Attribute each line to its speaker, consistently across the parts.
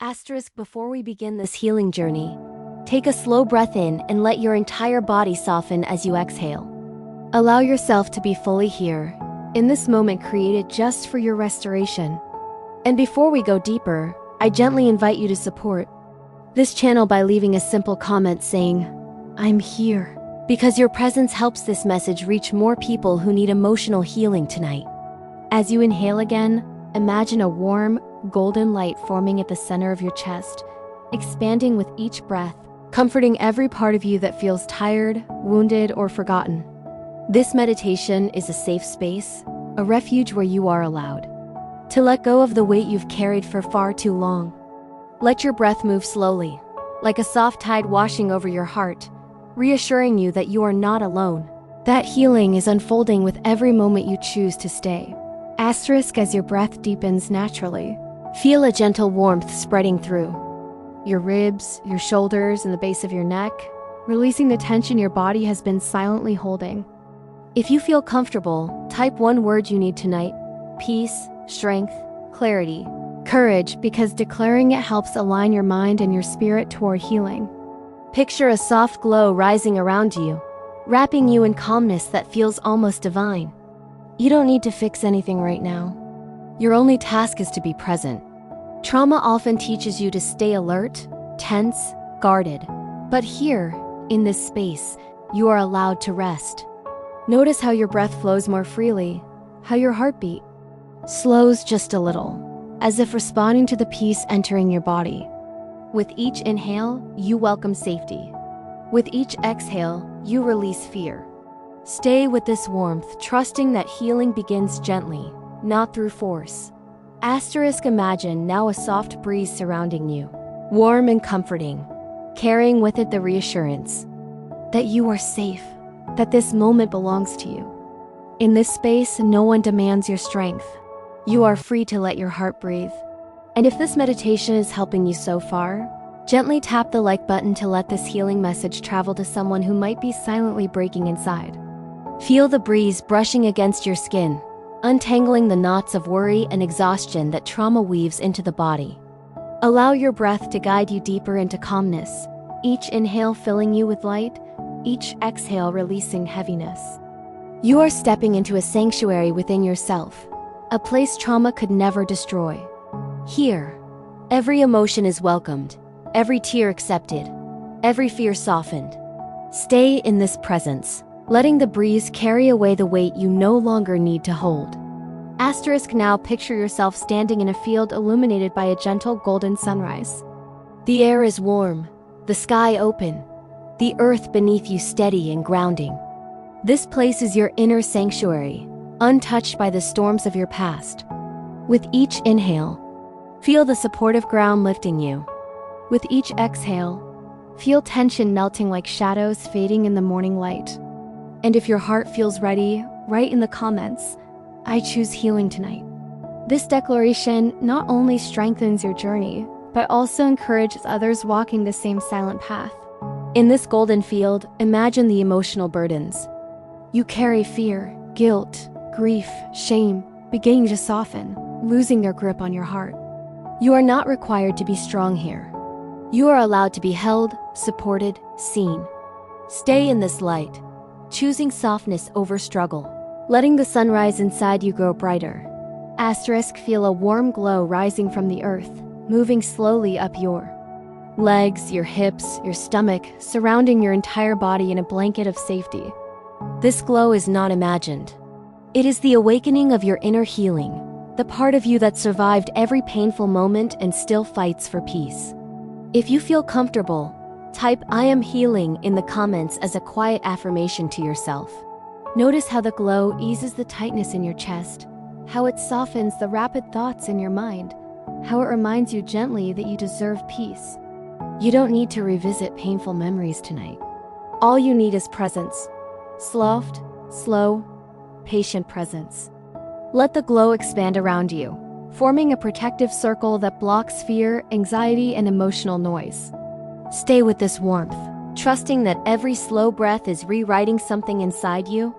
Speaker 1: Asterisk before we begin this healing journey, take a slow breath in and let your entire body soften as you exhale. Allow yourself to be fully here, in this moment created just for your restoration. And before we go deeper, I gently invite you to support this channel by leaving a simple comment saying, "I'm here," because your presence helps this message reach more people who need emotional healing tonight. As you inhale again, imagine a warm, golden light forming at the center of your chest, expanding with each breath, comforting every part of you that feels tired, wounded, or forgotten. This meditation is a safe space, a refuge where you are allowed to let go of the weight you've carried for far too long. Let your breath move slowly, like a soft tide washing over your heart, reassuring you that you are not alone. That healing is unfolding with every moment you choose to stay. Asterisk as your breath deepens naturally. Feel a gentle warmth spreading through your ribs, your shoulders, and the base of your neck, releasing the tension your body has been silently holding. If you feel comfortable, type one word you need tonight: peace, strength, clarity, courage, because declaring it helps align your mind and your spirit toward healing. Picture a soft glow rising around you, wrapping you in calmness that feels almost divine. You don't need to fix anything right now. Your only task is to be present. Trauma often teaches you to stay alert, tense, guarded. But here, in this space, you are allowed to rest. Notice how your breath flows more freely, how your heartbeat slows just a little, as if responding to the peace entering your body. With each inhale, you welcome safety. With each exhale, you release fear. Stay with this warmth, trusting that healing begins gently, not through force. Asterisk imagine now a soft breeze surrounding you, warm and comforting, carrying with it the reassurance that you are safe, that this moment belongs to you. In this space, no one demands your strength. You are free to let your heart breathe. And if this meditation is helping you so far, gently tap the like button to let this healing message travel to someone who might be silently breaking inside. Feel the breeze brushing against your skin, untangling the knots of worry and exhaustion that trauma weaves into the body. Allow your breath to guide you deeper into calmness, each inhale filling you with light, each exhale releasing heaviness. You are stepping into a sanctuary within yourself, a place trauma could never destroy. Here, every emotion is welcomed, every tear accepted, every fear softened. Stay in this presence, letting the breeze carry away the weight you no longer need to hold. Asterisk now picture yourself standing in a field illuminated by a gentle golden sunrise. The air is warm, the sky open, the earth beneath you steady and grounding. This place is your inner sanctuary, untouched by the storms of your past. With each inhale, feel the supportive ground lifting you. With each exhale, feel tension melting like shadows fading in the morning light. And if your heart feels ready, write in the comments, "I choose healing tonight." This declaration not only strengthens your journey, but also encourages others walking the same silent path. In this golden field, imagine the emotional burdens you carry: fear, guilt, grief, shame, beginning to soften, losing their grip on your heart. You are not required to be strong here. You are allowed to be held, supported, seen. Stay in this light, choosing softness over struggle, letting the sunrise inside you grow brighter. Asterisk feel a warm glow rising from the earth, moving slowly up your legs, your hips, your stomach, surrounding your entire body in a blanket of safety. This glow is not imagined. It is the awakening of your inner healing, the part of you that survived every painful moment and still fights for peace. If you feel comfortable, type "I am healing" in the comments as a quiet affirmation to yourself. Notice how the glow eases the tightness in your chest, how it softens the rapid thoughts in your mind, how it reminds you gently that you deserve peace. You don't need to revisit painful memories tonight. All you need is presence. Soft, slow, patient presence. Let the glow expand around you, forming a protective circle that blocks fear, anxiety, and emotional noise. Stay with this warmth, trusting that every slow breath is rewriting something inside you.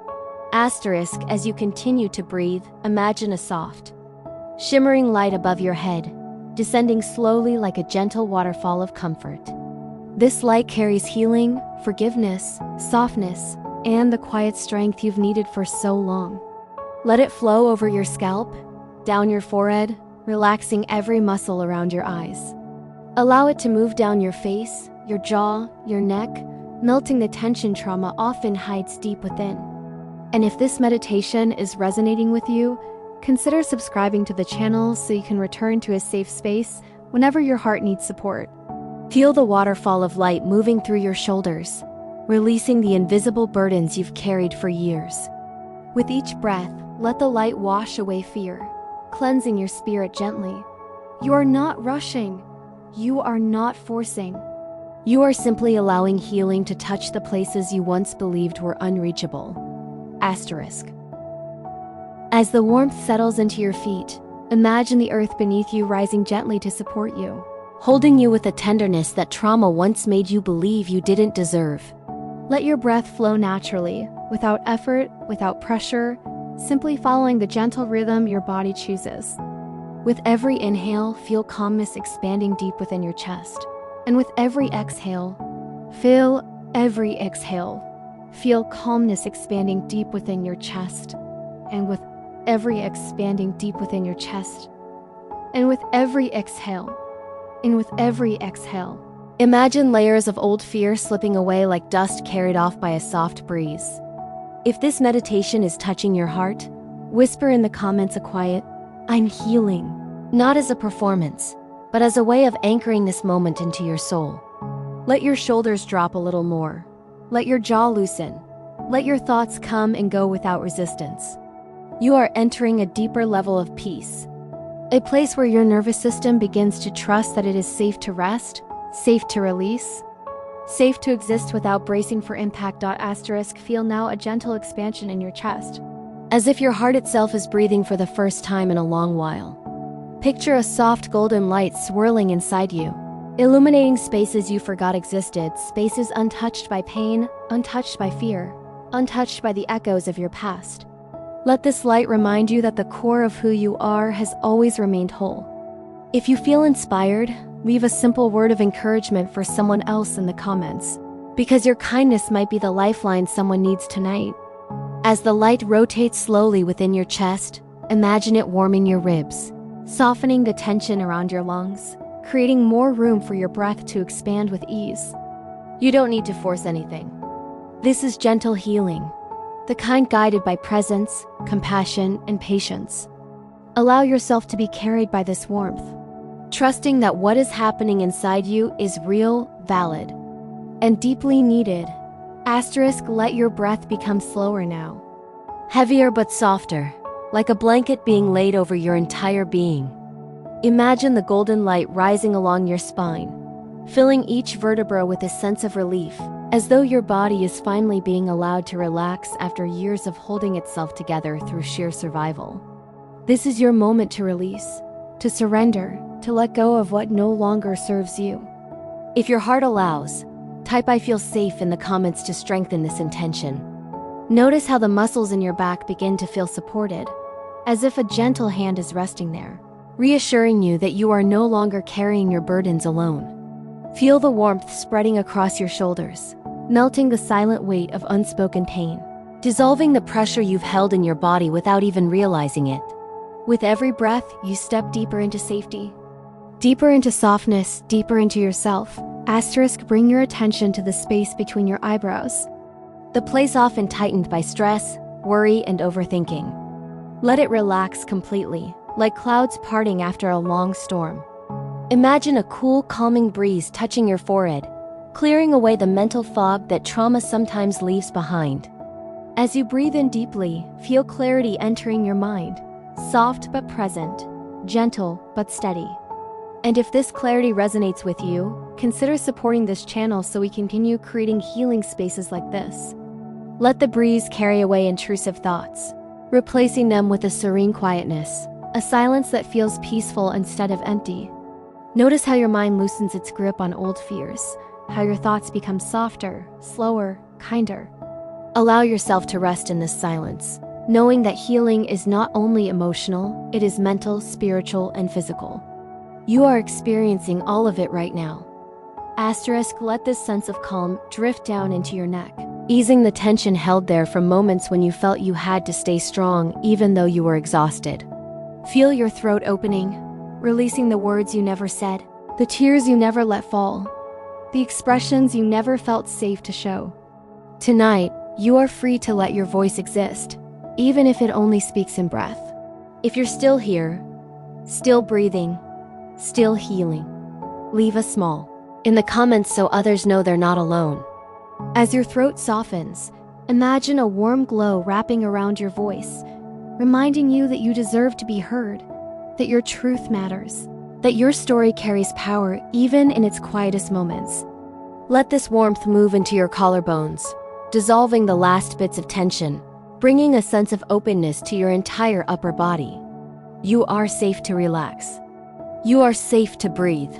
Speaker 1: Asterisk as you continue to breathe, imagine a soft, shimmering light above your head, descending slowly like a gentle waterfall of comfort. This light carries healing, forgiveness, softness, and the quiet strength you've needed for so long. Let it flow over your scalp, down your forehead, relaxing every muscle around your eyes. Allow it to move down your face, your jaw, your neck, melting the tension trauma often hides deep within. And if this meditation is resonating with you, consider subscribing to the channel so you can return to a safe space whenever your heart needs support. Feel the waterfall of light moving through your shoulders, releasing the invisible burdens you've carried for years. With each breath, let the light wash away fear, cleansing your spirit gently. You are not rushing. You are not forcing. You are simply allowing healing to touch the places you once believed were unreachable. Asterisk. As the warmth settles into your feet, imagine the earth beneath you rising gently to support you, holding you with a tenderness that trauma once made you believe you didn't deserve. Let your breath flow naturally, without effort, without pressure, simply following the gentle rhythm your body chooses. With every inhale, feel calmness expanding deep within your chest. And with every exhale, feel calmness expanding deep within your chest. And with every expanding deep within your chest. And with every exhale, imagine layers of old fear slipping away like dust carried off by a soft breeze. If this meditation is touching your heart, whisper in the comments a quiet, "I'm healing," not as a performance, but as a way of anchoring this moment into your soul. Let your shoulders drop a little more. Let your jaw loosen. Let your thoughts come and go without resistance. You are entering a deeper level of peace, a place where your nervous system begins to trust that it is safe to rest, safe to release, safe to exist without bracing for impact. Feel now a gentle expansion in your chest, as if your heart itself is breathing for the first time in a long while. Picture a soft golden light swirling inside you, illuminating spaces you forgot existed, spaces untouched by pain, untouched by fear, untouched by the echoes of your past. Let this light remind you that the core of who you are has always remained whole. If you feel inspired, leave a simple word of encouragement for someone else in the comments, because your kindness might be the lifeline someone needs tonight. As the light rotates slowly within your chest, imagine it warming your ribs, softening the tension around your lungs, creating more room for your breath to expand with ease. You don't need to force anything. This is gentle healing, the kind guided by presence, compassion, and patience. Allow yourself to be carried by this warmth, trusting that what is happening inside you is real, valid, and deeply needed. Let your breath become slower now, heavier but softer, like a blanket being laid over your entire being. Imagine the golden light rising along your spine, filling each vertebra with a sense of relief, as though your body is finally being allowed to relax after years of holding itself together through sheer survival. This is your moment to release, to surrender, to let go of what no longer serves you. If your heart allows, type "I feel safe" in the comments to strengthen this intention. Notice how the muscles in your back begin to feel supported, as if a gentle hand is resting there, reassuring you that you are no longer carrying your burdens alone. Feel the warmth spreading across your shoulders, melting the silent weight of unspoken pain, dissolving the pressure you've held in your body without even realizing it. With every breath, you step deeper into safety, deeper into softness, deeper into yourself. Bring your attention to the space between your eyebrows, the place often tightened by stress, worry, and overthinking. Let it relax completely, like clouds parting after a long storm. Imagine a cool, calming breeze touching your forehead, clearing away the mental fog that trauma sometimes leaves behind. As you breathe in deeply, feel clarity entering your mind, soft but present, gentle but steady. And if this clarity resonates with you, consider supporting this channel so we continue creating healing spaces like this. Let the breeze carry away intrusive thoughts, replacing them with a serene quietness, a silence that feels peaceful instead of empty. Notice how your mind loosens its grip on old fears, how your thoughts become softer, slower, kinder. Allow yourself to rest in this silence, knowing that healing is not only emotional, it is mental, spiritual, and physical. You are experiencing all of it right now. Asterisk, let this sense of calm drift down into your neck, easing the tension held there from moments when you felt you had to stay strong even though you were exhausted. Feel your throat opening, releasing the words you never said, the tears you never let fall, the expressions you never felt safe to show. Tonight, you are free to let your voice exist, even if it only speaks in breath. If you're still here, still breathing, still healing, leave a small in the comments so others know they're not alone. As your throat softens, imagine a warm glow wrapping around your voice, reminding you that you deserve to be heard, that your truth matters, that your story carries power even in its quietest moments. Let this warmth move into your collarbones, dissolving the last bits of tension, bringing a sense of openness to your entire upper body. You are safe to relax. You are safe to breathe.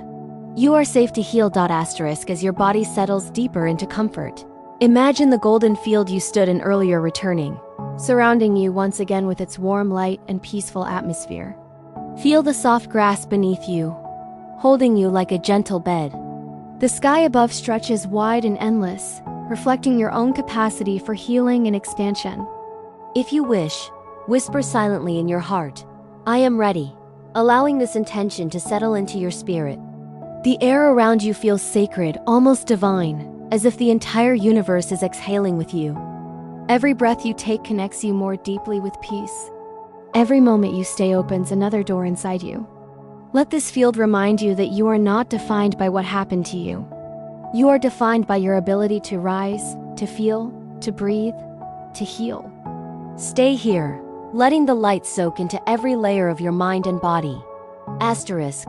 Speaker 1: You are safe to heal. Asterisk, as your body settles deeper into comfort. Imagine the golden field you stood in earlier returning, surrounding you once again with its warm light and peaceful atmosphere. Feel the soft grass beneath you, holding you like a gentle bed. The sky above stretches wide and endless, reflecting your own capacity for healing and expansion. If you wish, whisper silently in your heart, "I am ready," allowing this intention to settle into your spirit. The air around you feels sacred, almost divine, as if the entire universe is exhaling with you. Every breath you take connects you more deeply with peace. Every moment you stay opens another door inside you. Let this field remind you that you are not defined by what happened to you. You are defined by your ability to rise, to feel, to breathe, to heal. Stay here, letting the light soak into every layer of your mind and body. Asterisk.